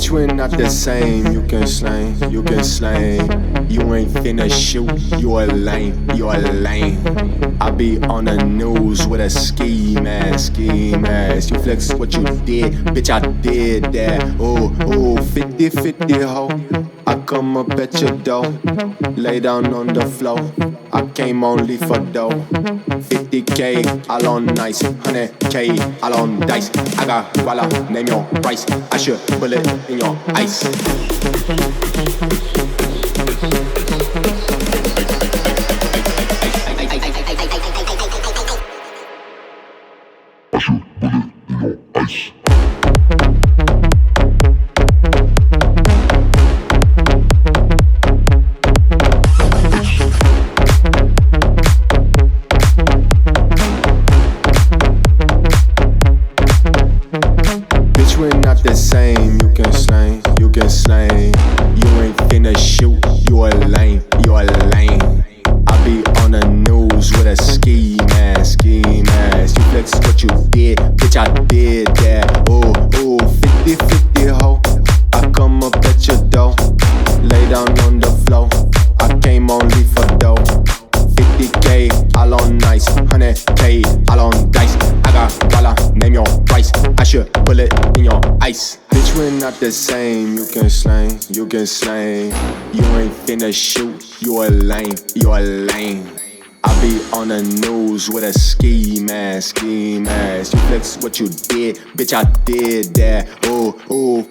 Bitch, we're not the same. You can slang, you can slang. You ain't finna shoot, you a lame, you a lame. I be on the news with a ski mask, ski mask. You flex what you did, bitch, I did that. Oh, 50-50 ho. I come up at your door, lay down on the floor. I came only for dough. 50K, all on nice. 100K, all on dice. I got voila, name your price. I should put it in your ice. We're not the same, you can slang, you can slang. You ain't finna shoot, you a lame, you a lame. I be on the news with a ski mask, ski mask. You flex what you did, bitch, I did that. Oh, 50-50 ho. I come up at your door, lay down on the floor. I came only for dough. 50K, all on nice. 100K, all on dice. I got voila, name your price. I should pull it in your ice. Bitch, we're not the same. You can slang, you can slang. You ain't finna shoot, you a lame, you a lame. I be on the news with a ski mask, ski mask. You flex what you did, bitch, I did that. Oh.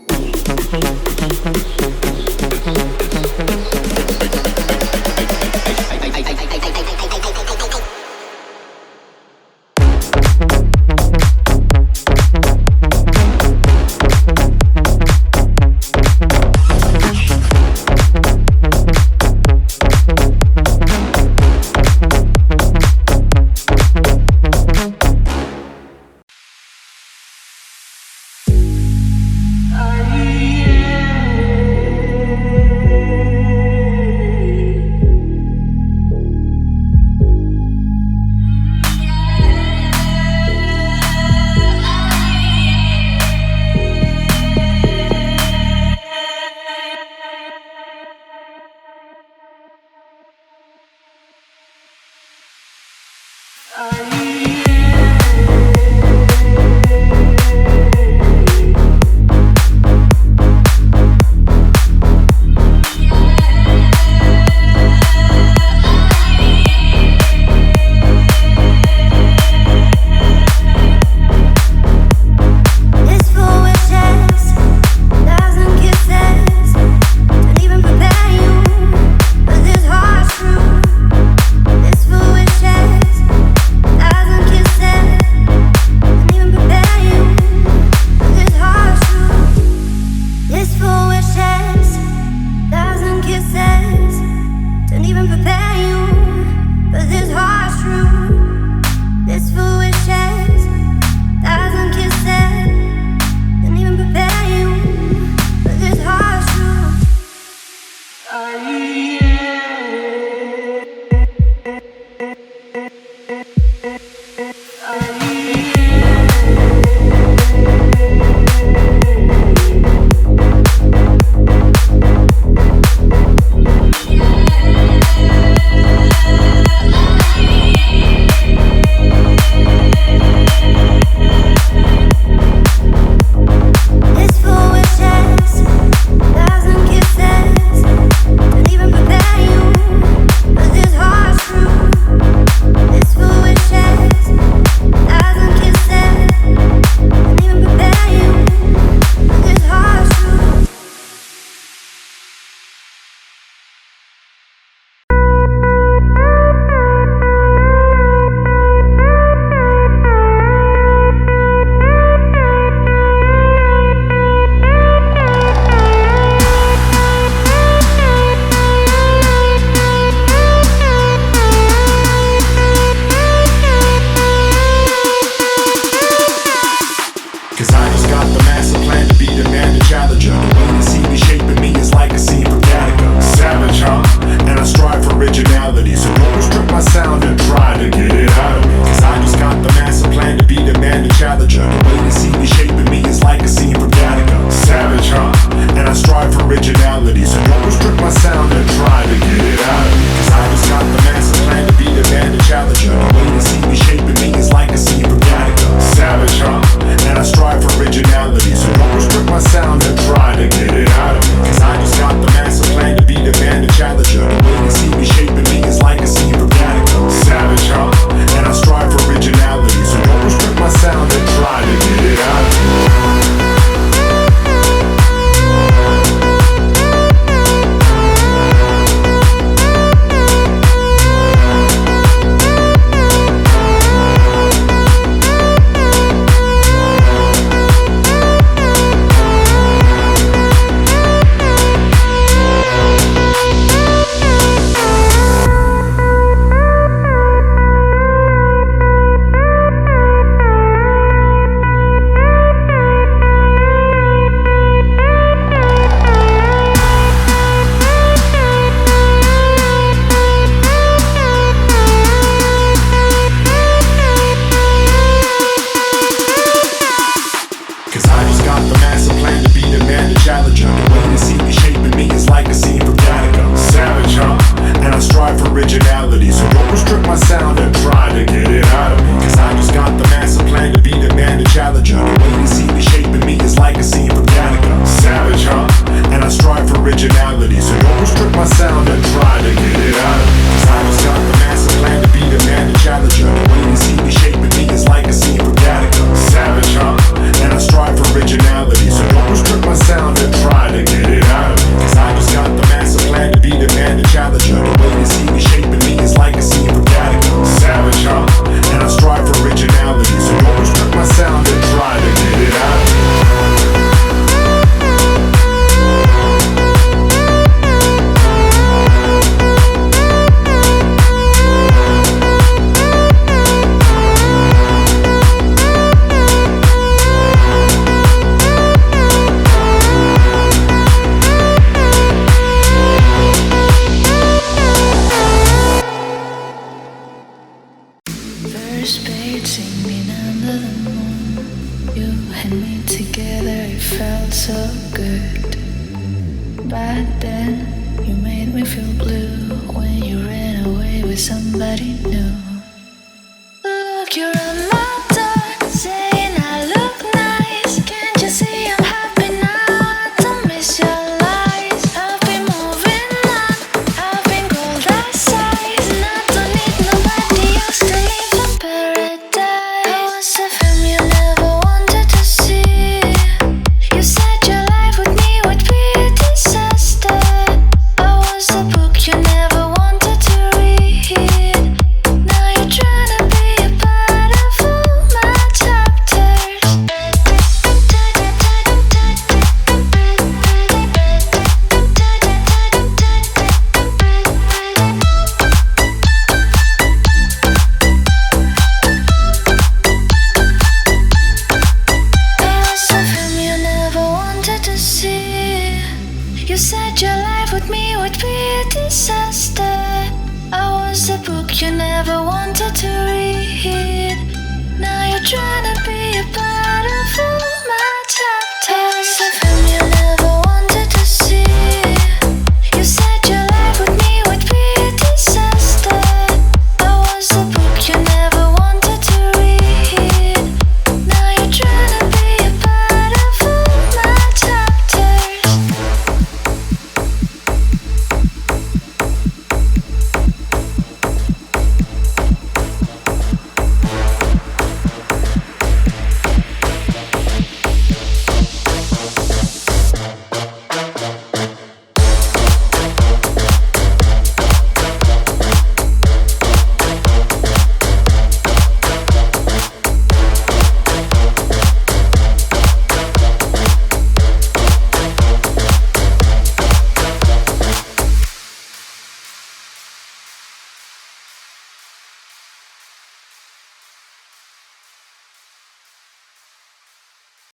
good. Back then, you made me feel blue when you ran away with somebody new. Look, you're on my door, saying I look nice. Can't you see I'm happy now? I don't miss your lies. I've been moving on, I've been cold outside, and I don't need nobody else to live in paradise. I was a femme you never wanted to see. You said your life with me would be a disaster. I was a book you never wanted to read. Now you're trying to be a part of all my chapters. I was a film you never wanted to see. You said your life with me would be a disaster. I was a book you never wanted to read. Now you're trying to be a part of all